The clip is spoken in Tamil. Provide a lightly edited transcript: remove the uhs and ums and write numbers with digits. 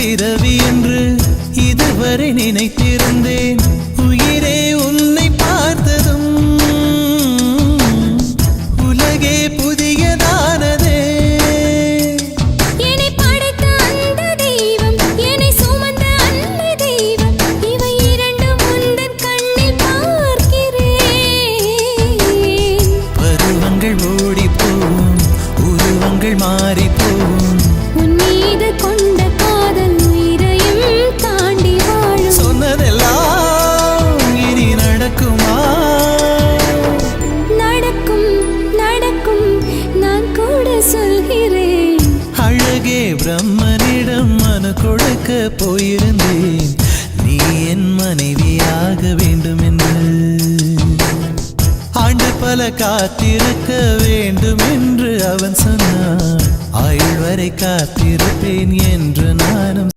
பிறவி என்று இதுவரை நினைத்திருந்தேன். உயிரே உன்னை பார்த்ததும் உலகே புதியதானதே. என்னை படைத்த அந்த தெய்வம், என்னை சுமந்த அந்த தெய்வம், இவை இரண்டும் உந்தன் கண்ணில் பார்க்கிறேன். பருவங்கள் ஓடிப்போம், உருவங்கள் மாறிப்போம். உன் மீது கொண்ட காதல் உயிரையும் தாண்டி வாழும். சொன்னதெல்லாம் இனி நடக்குமா? நடக்கும் நடக்கும், நான் கூட சொல்கிறேன். அழகே பிரம்மனிடம் மனு கொடுக்க போயிருந்தேன், நீ என் மனைவியாக வேண்டும் என்று. ஆண்டு பல காத்திருக்க வேண்டும் என்று அவன் சொன்னான். ஆயுள் வரை காத்திருப்பேன் என்று நானும்